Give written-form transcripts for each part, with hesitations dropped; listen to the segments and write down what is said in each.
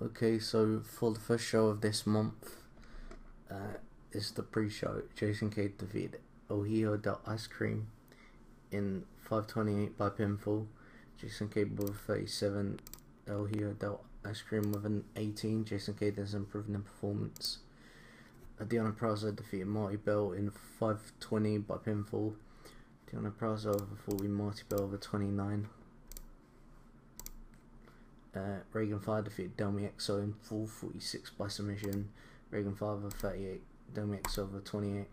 Okay, so for the first show of this month, is the pre-show. Jason Cade defeated Ohio Del Ice Cream in 5:28 by pinfall. Jason Cade with 37, Ohio Del Ice Cream with an 18. Jason Cade has improved in performance. Deonna Prazo defeated Marty Bell in 5:20 by pinfall. Deonna Prazo over 40, Marty Bell over 29. Reagan Fire defeated Delmi XO in 4:46 by submission. Reagan Fire over 38, Delmi XO over 28.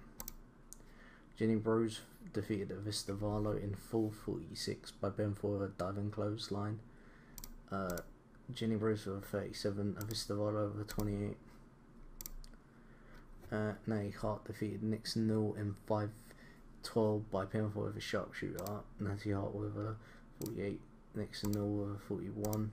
Jenny Rose defeated Avista Varlo in 4:46 by pinfall with a diving clothesline. Jenny Rose over 37, Avista Varlo over 28. Natty Hart defeated Nixon Newell in 5:12 by pinfall with a sharpshooter. Natty Hart with a 48, Nixon Newell with a 41.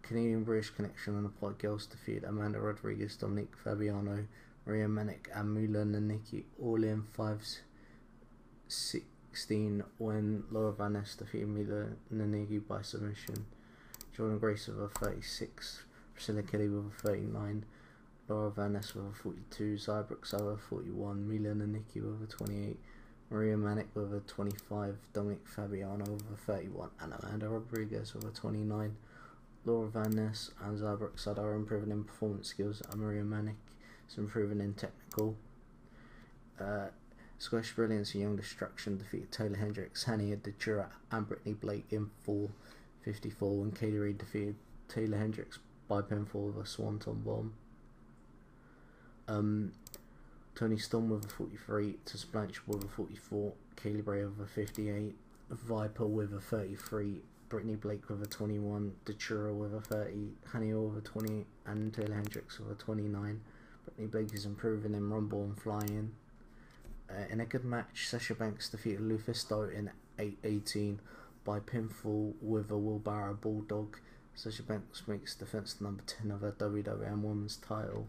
Canadian British Connection and Applied Girls defeated Amanda Rodriguez, Dominique Fabiano, Maria Manic and Mula Naniki all in 5:16 when Laura Van Ness defeated Mula Naniki by submission. Jordan Grace with a 36, Priscilla Kelly with a 39, Laura Van Ness with a 42, Zaya Brooks with a 41, Mila Naniki with a 28, Maria Manic with a 25, Dominic Fabiano with a 31, and Amanda Rodriguez with a 29. Laura Van Ness and Zaya Brooks are improving in performance skills, and Maria Manic is improving in technical. Scottish Brilliance and Young Destruction defeated Taylor Hendricks, Hania Dejura and Brittany Blake in 4:54 when Kaylee Reid defeated Taylor Hendricks by pinfall with a Swanton Bomb. Tony Storm with a 43, Tess Blanchard with a 44, Kaylee Bray with a 58, Viper with a 33, Brittany Blake with a 21, Dechura with a 30, Hania with a 20, and Taylor Hendricks with a 29. Brittany Blake is improving in rumble and flying. In a good match, Sasha Banks defeated Lufisto in 8:18 by pinfall with a wheelbarrow bulldog. Sasha Banks makes defense number 10 of her WWM Women's title.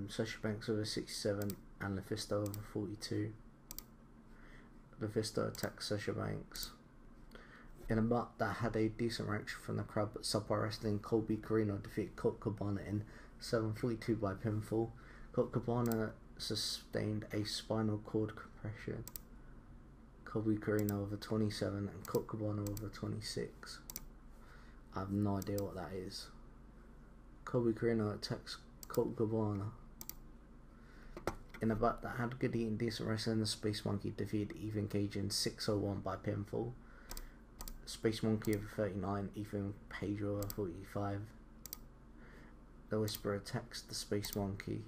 Sasha Banks with a 67 and Lufisto with a 42. Lufisto attacks Sasha Banks. In a match that had a decent reaction from the crowd but subpar wrestling, Colby Carino defeated Colt Cabana in 7:42 by pinfall. Colt Cabana sustained a spinal cord compression. Colby Carino with a 27 and Colt Cabana with a 26. I have no idea what that is. Colby Carino attacks Colt Cabana. In a bout that had good eating, decent wrestling, the Space Monkey defeated Ethan Cage in 6:01 by pinfall. Space Monkey with a 39, Ethan Page with a 45. The Whisper attacks the Space Monkey.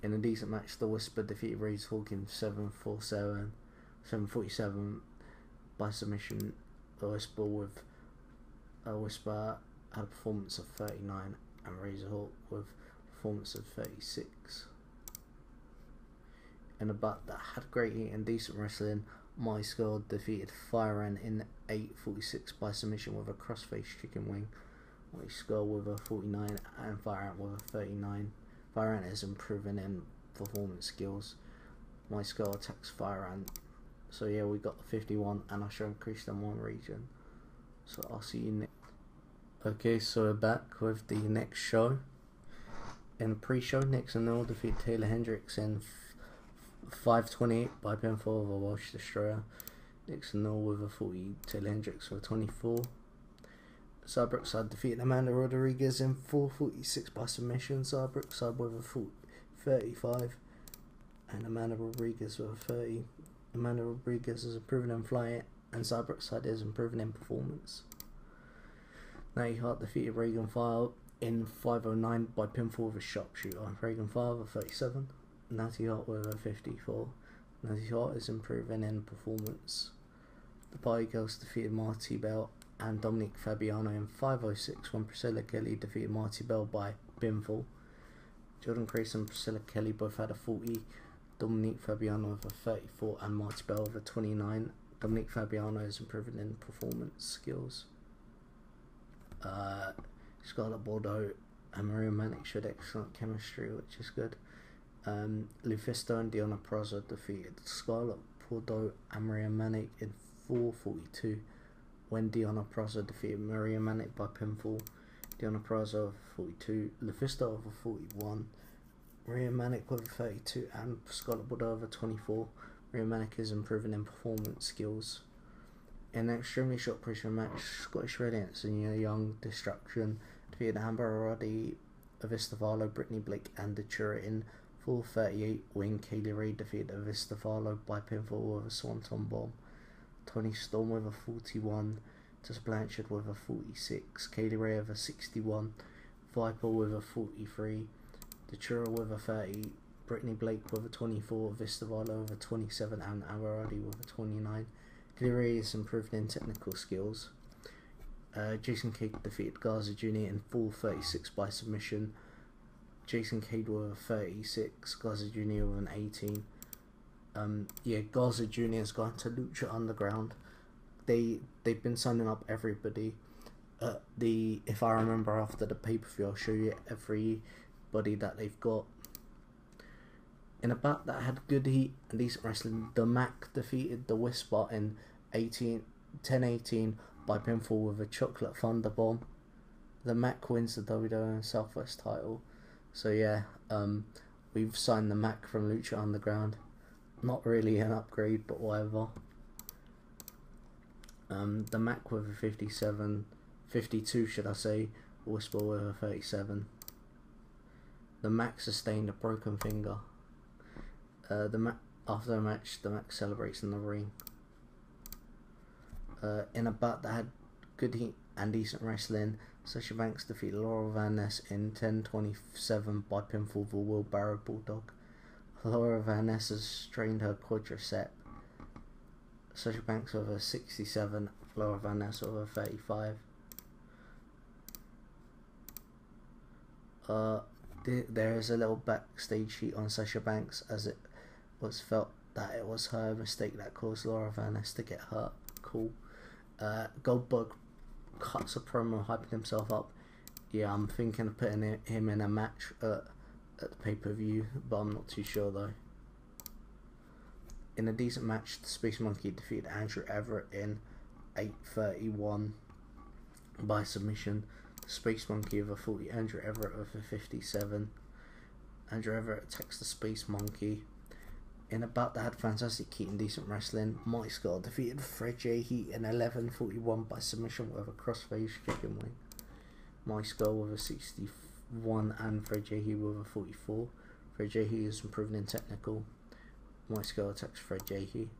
In a decent match, the Whisper defeated Ray's Hawkins 7:47 by submission. The Whisper had a performance of 39 and Razor Hawk with a performance of 36. In a bout that had great eating and decent wrestling, My Skull defeated Fire Ant in 8:46 by submission with a crossface chicken wing. My Skull with a 49 and Fire Ant with a 39. Fire Ant is improving in performance skills. My Skull attacks Fire Ant. So yeah, we got the 51 and I shall increase them one region. So I'll see you next. Okay, so we're back with the next show. In the pre-show, Nixon Newell defeated Taylor Hendricks in 5:28 by pinfall of a Welsh Destroyer. Nixon Newell with a 40, Taylor Hendricks with a 24. Zaya Brookside defeated Amanda Rodriguez in 4:46 by submission. Zaya Brookside with a 35 and Amanda Rodriguez with a 30. Amanda Rodriguez is improving in flying and Zaya Brookside is improving in performance. Natty Hart defeated Reagan Fire in 5:09 by pinfall with a sharpshooter. Reagan Fire with a 37, Natty Hart with a 54. Natty Hart is improving in performance. The Party Girls defeated Marty Bell and Dominique Fabiano in 5:06 when Priscilla Kelly defeated Marty Bell by pinfall. Jordan Grace and Priscilla Kelly both had a 40, Dominique Fabiano with a 34 and Marty Bell with a 29. Dominique Fabiano is improving in performance skills. Scarlett Bordeaux and Maria Manic showed excellent chemistry, which is good. Lufisto and Deonna Prazo defeated Scarlett Bordeaux and Maria Manic in 4:42 when Deanna Praza defeated Maria Manic by pinfall. Deanna Praza over 42, LaVista over 41, Maria Manic over 32, and Scarlett Bordeaux over 24. Maria Manic is improving in performance skills. In an extremely short pressure match, Scottish Radiance and Young Destruction defeated Amber Roddy, Avistavalo, Brittany Blake, and Datura in 4:38 win. Kaylee Ray defeated Avistavalo by pinfall with a Swanton Bomb. Tony Storm with a 41, Tess Blanchard with a 46, Kaylee Ray with a 61, Viper with a 43, Datura with a 30, Brittany Blake with a 24, Vistavalo with a 27, and Amber Roddy with a 29. Kaylee Ray is improved in technical skills. Jason Cade defeated Garza Jr. in 4:36 by submission. Jason Cade with a 36, Garza Jr. with an 18. Garza Jr. has gone to Lucha Underground. They've been signing up everybody. If I remember after the pay-per-view, I'll show you everybody that they've got. In a bout that had good heat and decent wrestling, the Mac defeated the Whisper in 10-18 by pinfall with a Chocolate Thunder Bomb. The Mac wins the WWM Southwest title. So yeah, we've signed the Mac from Lucha Underground. Not really an upgrade, but whatever. The Mac with a 52 should I say, Whisper with a 37. The Mac sustained a broken finger. After the match, the Mac celebrates in the ring. In a bout that had good heat and decent wrestling, Sasha Banks defeated Laura Van Ness in 10-27 by pinfall for Wheelbarrow Bulldog. Laura Van Ness has strained her quadricep. Sasha Banks with a 67, Laura Van Ness with a 35. There is a little backstage sheet on Sasha Banks, as it was felt that it was her mistake that caused Laura Van Ness to get hurt. Cool. Goldberg cuts a promo hyping himself up. Yeah, I'm thinking of putting him in a match at the pay-per-view, but I'm not too sure though. In a decent match, the Space Monkey defeated Andrew Everett in 8:31 by submission. The Space Monkey with a 40, Andrew Everett with a 57. Andrew Everett attacks the Space Monkey. In a bout that had fantastic heat and decent wrestling, Mike Scott defeated Fred J. Heat in 11:41 by submission with a crossface chicken wing. Mike Scott with a 61 and Fred J. Heat with a 44. Fred J. Heat is improving in technical. Mike Scott attacks Fred J. Heat.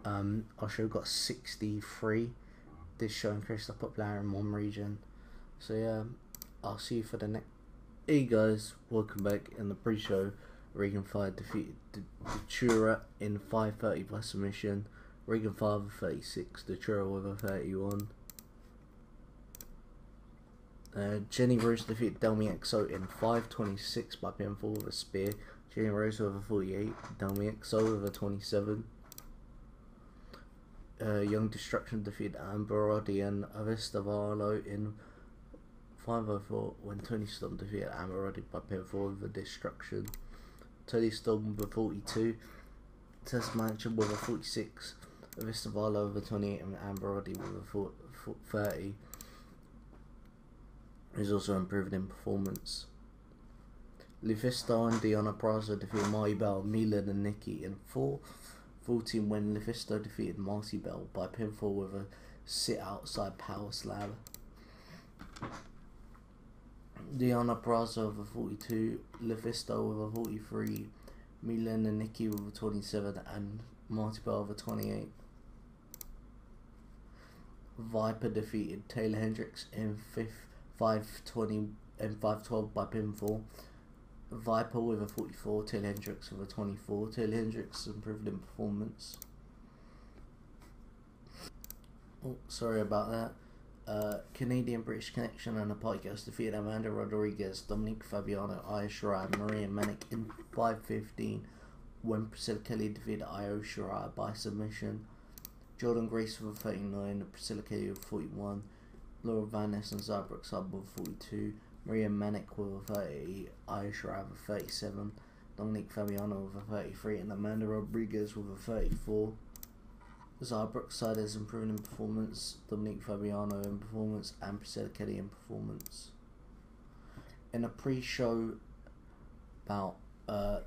Our show got 63. This show increased the popularity in one region. So yeah, I'll see you for the next. Hey guys, welcome back. In the pre-show, Regan Fire defeated Datura in 5:30 by submission. Regan Fire with 36, Datura with a 31. Jenny Rose defeated Delmi XO in 5:26 by pinfall with a spear. Jenny Rose with a 48, Delmi XO with a 27. Young Destruction defeated Amber Roddy and Avistavalo in 5:04 when Tony Storm defeated Amber Roddy by pinfall with a Destruction. Tony Storm with a 42, Tess Blanchard with a 46, Avistavalo with a 28, and Amber Roddy with a 30. He's also improving in performance. LuFisto and Deanna Praza defeated Marty Bell, Milan and Nikki in 4:14 when LuFisto defeated Marty Bell by pinfall with a sit outside power slam. Deanna Praza with a 42, LuFisto with a 43, Milan and Nikki with a 27, and Marty Bell with a 28. Viper defeated Taylor Hendricks in 5:20 and 5:12 by pinfall. Viper with a 44, Taylor Hendricks with a 24. Taylor Hendricks improved in performance. Oh, sorry about that. Canadian British Connection and the Party Girls defeated Amanda Rodriguez, Dominique Fabiano, Io Shirai, and Maria Manic in 5:15 when Priscilla Kelly defeated Io Shirai by submission. Jordan Grace with a 39, Priscilla Kelly with 41, Laura Van Ness and Zybrooke Sub with 42, Maria Manic with a 30, Io Shirai with a 37, Dominique Fabiano with a 33, and Amanda Rodriguez with a 34. Zara Brookside is improving in performance, Dominique Fabiano in performance, and Priscilla Kelly in performance. In a pre-show bout, had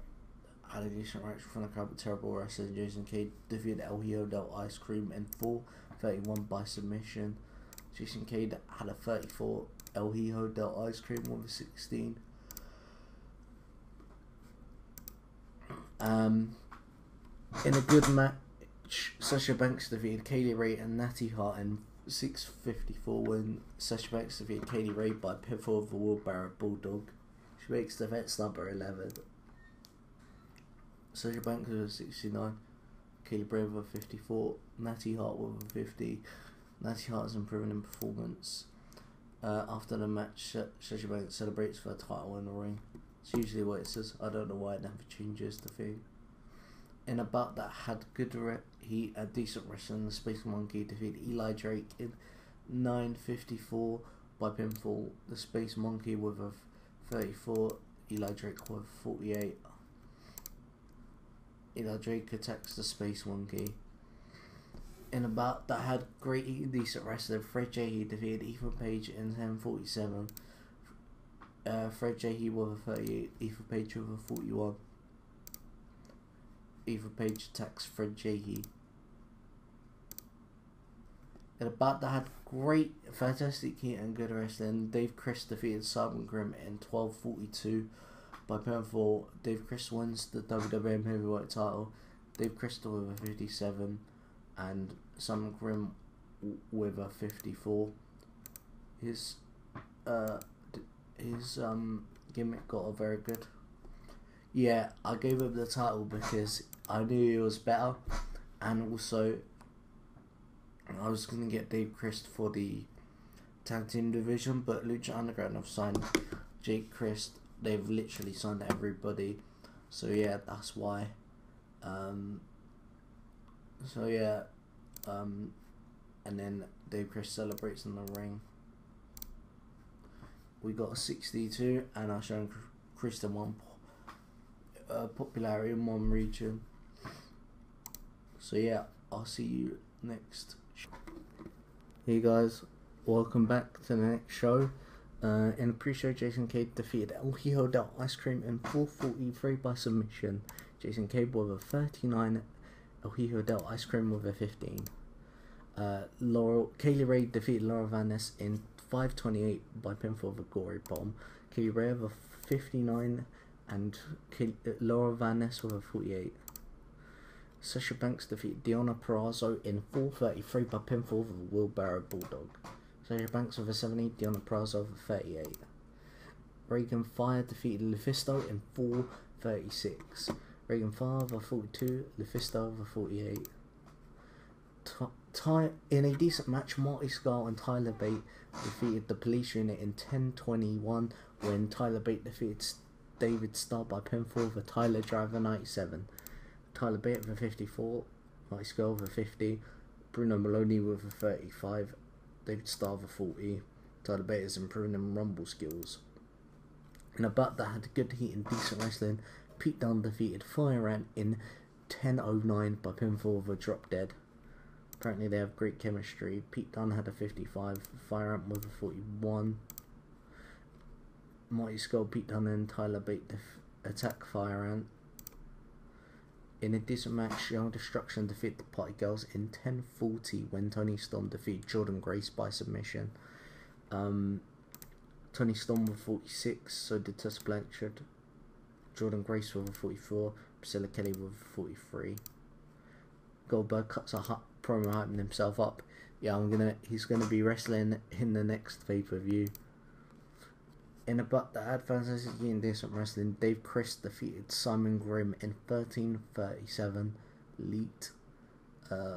a decent reaction from the crowd, but terrible wrestler Jason Cade defeated El Hijo del Ice Cream in 4:31 by submission. Jason Cade had a 34, El Hijo del Ice Cream with a 16. In a good match, Sasha Banks defeated Kaylee Ray and Natty Hart in 6:54 when Sasha Banks defeated Kaylee Ray by pinfall of the wheelbarrow bulldog. She makes defense number 11. Sasha Banks with a 69, Kaylee Ray with a 54, Natty Hart with a 50. Natty Hart is improving in performance. After the match, Sasha Banks celebrates for her title in the ring. It's usually what it says. I don't know why it never changes the thing. In a bout that had good heat and decent wrestling, the Space Monkey defeated Eli Drake in 9:54 by pinfall. The Space Monkey with a 34, Eli Drake with a 48. Eli Drake attacks the Space Monkey. In a bout that had great heat and decent wrestling, Fred Jehe defeated Ethan Page in 10:47. Fred Jehe with a 38, Ethan Page with a 41. Ethan Page attacks Fred Jehe. In a bout that had great, fantastic heat and good wrestling, Dave Chris defeated Simon Grimm in 12:42 by pinfall. Dave Chris wins the WWM Heavyweight title. Dave Crystal with a 57 and Simon Grimm with a 54. His gimmick got a very good. Yeah, I gave him the title because I knew he was better, and also I was going to get Dave Christ for the tag team division, but Lucha Underground have signed Jake Christ. They've literally signed everybody, so yeah, that's why. And then Dave Christ celebrates in the ring. We got a 62, and I've shown Kristen one popularity in one region. So yeah, I'll see you next. Hey guys, welcome back to the next show. In the pre-show, Jason Cade defeated El Hijo del Ice Cream in 4:43 by submission. Jason Cade with a 39, El Hijo del Ice Cream with a 15. Kaylee Ray defeated Laura Van Ness in 5:28 by pinfall of a gory bomb. Kaylee Ray with a 59 and Laura Van Ness with a 48. Sasha Banks defeated Deonna Purrazzo in 4:33 by pinfall of a wheelbarrow bulldog. Sasha Banks with a 70, Deonna Purrazzo with a 38. Reagan Fire defeated Lufisto in 4:36. Reagan Fire with a 42, Lufisto with a 48. In a decent match, Marty Scurll and Tyler Bate defeated the Police Unit in 10:21 when Tyler Bate defeated David Starr by pinfall with a Tyler Driver 97. Tyler Bate with a 54, Marty Scurll with a 50, Bruno Maloney with a 35, David Starr with a 40. Tyler Bate is improving in rumble skills. In a bout that had good heat and decent wrestling, Pete Dunne defeated Fire Ant in 10:09 by pinfall with a drop dead. Apparently they have great chemistry. Pete Dunne had a 55, Fire Ant with a 41. Marty Scurll, Pete Dunne and Tyler Bate attack Fire Ant. In a decent match, Young Destruction defeated the Party Girls in 10:40 when Tony Storm defeated Jordan Grace by submission. Tony Storm with 46, so did Tessa Blanchard. Jordan Grace with a 44, Priscilla Kelly with a 43. Goldberg cuts a promo hyping himself up. Yeah, he's gonna be wrestling in the next pay-per-view. In a bout that had fantastic and decent wrestling, Dave Christ defeated Simon Grimm in 13:37. Elite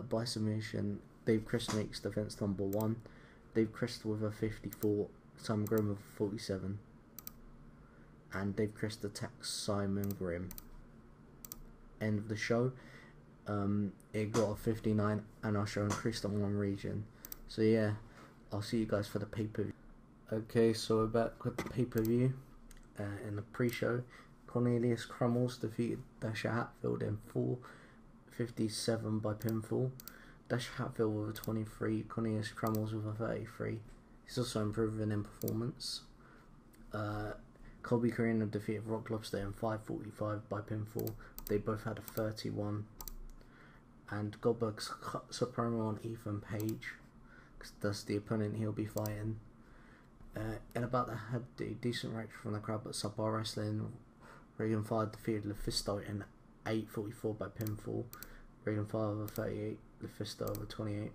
by submission. Dave Christ makes defense number 1. Dave Christ with a 54. Simon Grimm with a 47. And Dave Christ attacks Simon Grimm. End of the show. It got a 59, and I'll show Chris on one region. So yeah, I'll see you guys for the pay-per-view. Okay, so we're back with the pay-per-view. In the pre-show, Cornelius Crummels defeated Dasha Hatfield in 4:57 by pinfall. Dash Hatfield with a 23, Cornelius Crummels with a 33. He's also improving in performance. Colby Corino defeated Rock Lobster in 5:45 by pinfall. They both had a 31. And Goldberg's Supremo on Ethan Page, because that's the opponent he'll be fighting. In about that, had a decent reaction from the crowd, but subpar wrestling. Regan Fire defeated Lufisto in 8:44 by pinfall. Regan Fire over 38, Lufisto over 28.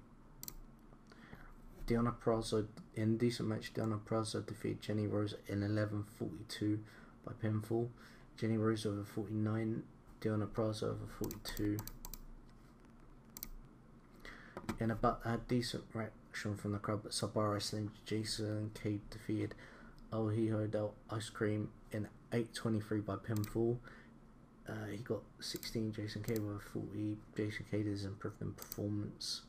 Deonna Purrazzo, in a decent match, Deonna Purrazzo defeated Jenny Rose in 11:42 by pinfall. Jenny Rose over 49, Deonna Purrazzo over 42. In about that, decent reaction from the crowd, but subpar wrestling. Jason Cade defeated El Hijo del Ice Cream in 8:23 by pinfall. He got 16, Jason Cade with 40. Jason Cade is improved in performance.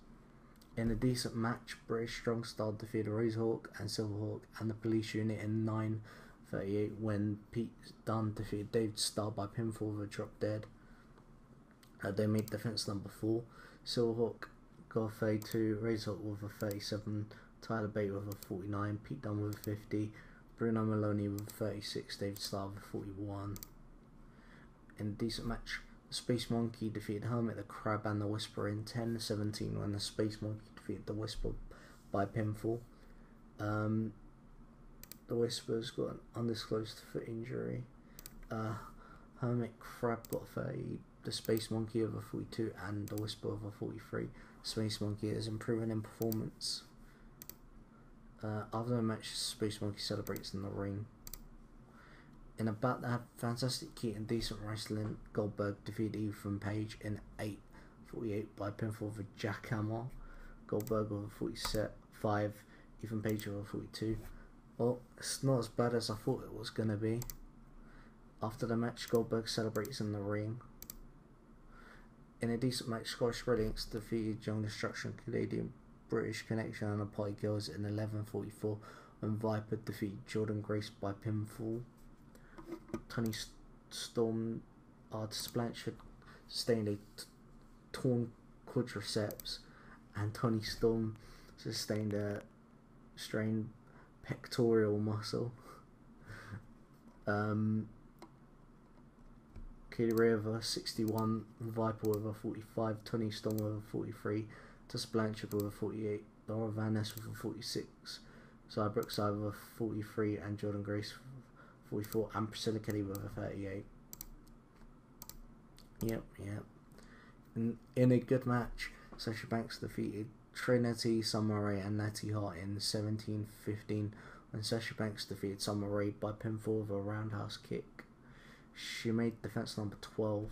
In a decent match, British Strong Style defeated Razorhawk and Silverhawk and the Police Unit in 9:38 when Pete Dunne defeated David Starr by pinfall with a drop dead. They made defense number 4. Silverhawk got a 32, Razorhawk with a 37, Tyler Bate with a 49, Pete Dunne with a 50, Bruno Maloney with a 36, David Starr with a 41. In a decent match, the Space Monkey defeated Hermit the Crab and the Whisperer in 10:17 when the Space Monkey defeated the Whisperer by pinfall. The Whisperer's got an undisclosed foot injury. Hermit Crab got a 30, the Space Monkey over 42 and the Whisperer over 43. Space Monkey is improving in performance. After the match, Space Monkey celebrates in the ring. In a bout that had fantastic heat and decent wrestling, Goldberg defeated Ethan Page in 8:48 by pinfall for jackhammer. Goldberg with a 45, Ethan Page with a 42. Well, it's not as bad as I thought it was going to be. After the match, Goldberg celebrates in the ring. In a decent match, Scottish Redinks defeated Young Destruction, Canadian British Connection and the Party Girls in 11:44 when Viper defeated Jordan Grace by pinfall. Tony Storm, Artis Blanchard sustained a torn quadriceps, and Tony Storm sustained a strained pectoral muscle. Katie Ray with a 61, Viper with a 45, Tony Storm with a 43, Tess Blanchard with a 48, Laura Van Ness with a 46, Zy Brookside with a 43, and Jordan Grace with 44, and Priscilla Kelly with a 38. Yep. In a good match, Sasha Banks defeated Trinity Summer Rae and Natty Hart in 17:15 when Sasha Banks defeated Summer Rae by pinfall with a roundhouse kick. She made defense number 12.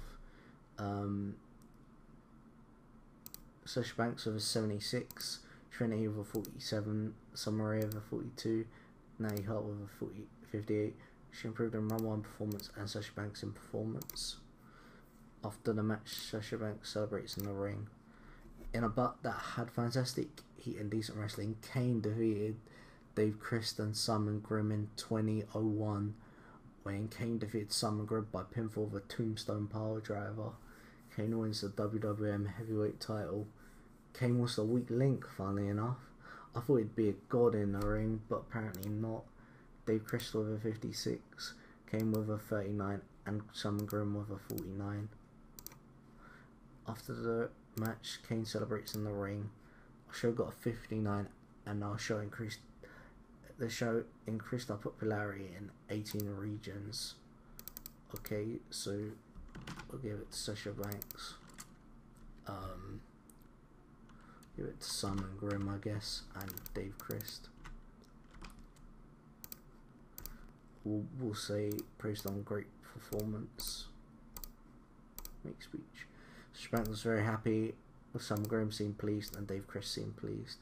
Sasha Banks with a 76, Trinity with a 47, Summer Rae with a 42, Natty Hart with a 58. She improved in run 1 performance and Sasha Banks in performance. After the match, Sasha Banks celebrates in the ring. In a bout that had fantastic heat and decent wrestling, Kane defeated Dave Christ and Simon Grimm in 20:01 when Kane defeated Simon Grimm by pinfall with a tombstone power driver. Kane wins the WWM heavyweight title. Kane was the weak link, funnily enough. I thought he'd be a god in the ring, but apparently not. Dave Christ with a 56, Kane with a 39, and Simon Grimm with a 49. After the match, Kane celebrates in the ring. Our show got a 59, and the show increased our popularity in 18 regions. Okay, so we'll give it to Sasha Banks. Give it to Simon Grimm, I guess, and Dave Christ. We'll say praised on great performance. Make speech. Sasha Banks was very happy with Simon Grimm seemed pleased and Dave Christ seemed pleased.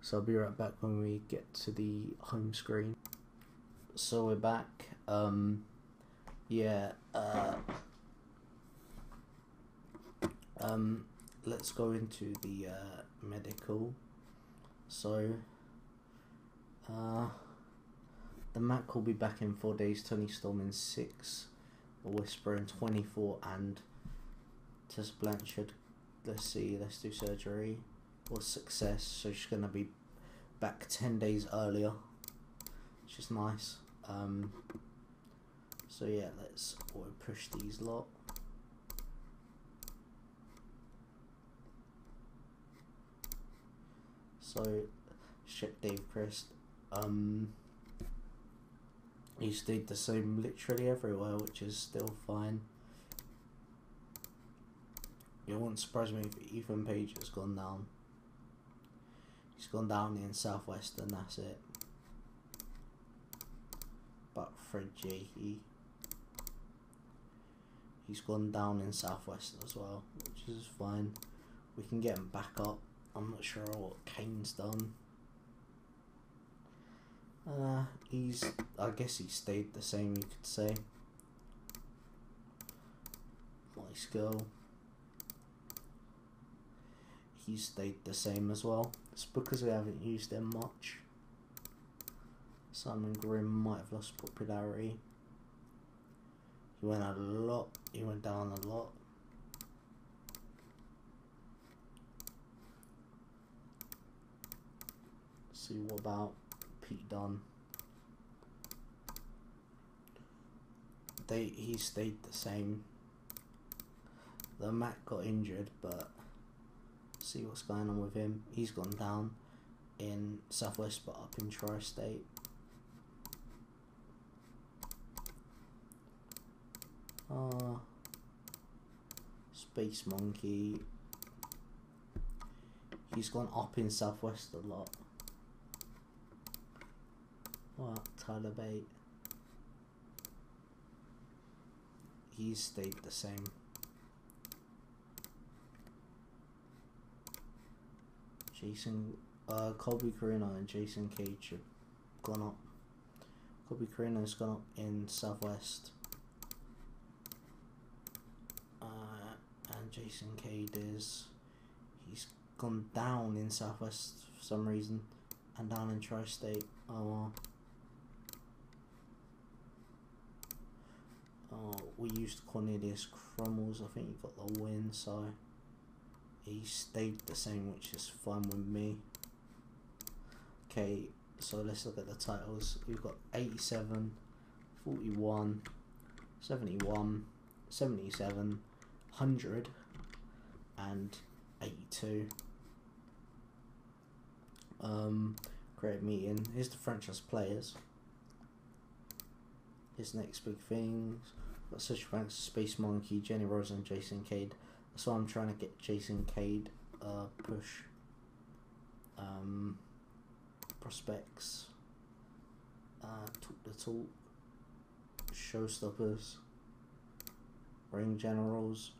So I'll be right back when we get to the home screen. So we're back. Let's go into the medical. So the Mac will be back in 4 days, Tony Storm in 6, The Whisperer in 24, and Tess Blanchard, let's do surgery. was success, so she's gonna be back 10 days earlier, which is nice. So yeah, let's auto push these lot. So check Dave Crest. He stayed the same literally everywhere, which is still fine. It won't surprise me if Ethan Page has gone down. He's gone down in Southwest and that's it. But Fred Jakey, he's gone down in Southwest as well, which is fine. We can get him back up. I'm not sure what Kane's done. I guess he stayed the same, you could say. Nice girl. He stayed the same as well. It's because we haven't used him much. Simon Grimm might have lost popularity. He went a lot. He went down a lot. See what about Pete Dunne? He stayed the same. The Mac got injured, but see what's going on with him. He's gone down in Southwest, but up in Tri-State. Space Monkey. He's gone up in Southwest a lot. What? Tyler Bate. He's stayed the same. Colby Carino and Jason Cage have gone up. Colby Carino's gone up in Southwest. And Jason Cade he's gone down in Southwest for some reason and down in Tri-State. We used Cornelius Crummels. I think he got the win, so he stayed the same, which is fine with me. Okay, so let's look at the titles. We've got 87, 41, 71, 77, 100 and 82. Great meeting. Here's the franchise players. His next big things. Got Such Banks, Space Monkey, Jenny Rose and Jason Cade. That's why I'm trying to get Jason Cade push. Prospects. Talk the Talk. Showstoppers. Ring Generals.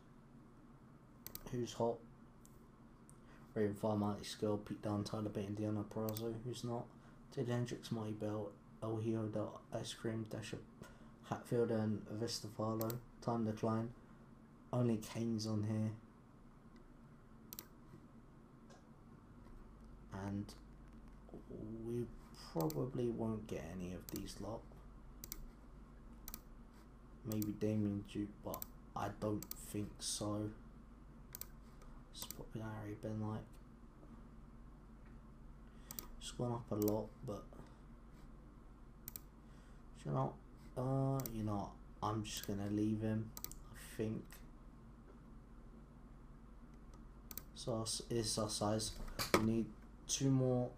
Who's hot? Raven Fire, Mighty Skull, Pete Dunne, Tyler Bate, and Deanna Perazo. Who's not? Ted Hendricks, Mighty Bell, El Hijo del Ice Cream, Dasher Hatfield, and Vistafalo. Time Decline. Only Kane's on here. And we probably won't get any of these lot. Maybe Damien Duke, but I don't think so. It's popularity been like, it's gone up a lot, but you know, I'm just gonna leave him. I think so. It's our size. We need 2 more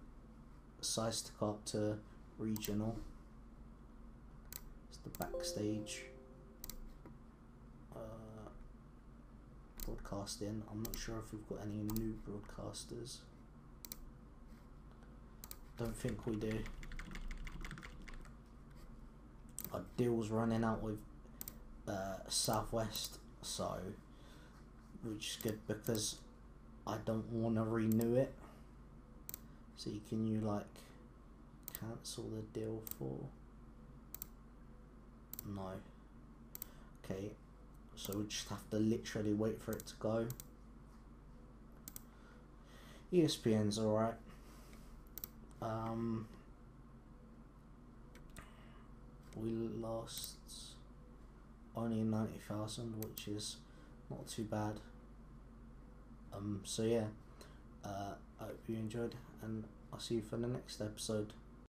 size to go up to regional. It's the backstage. Broadcasting. I'm not sure if we've got any new broadcasters. Don't think we do. Our deal's running out with Southwest, so which is good because I don't want to renew it. So can you like cancel the deal for? No. Okay. So we just have to literally wait for it to go. ESPN's alright. We lost only 90,000, which is not too bad. So yeah, I hope you enjoyed, and I'll see you for the next episode.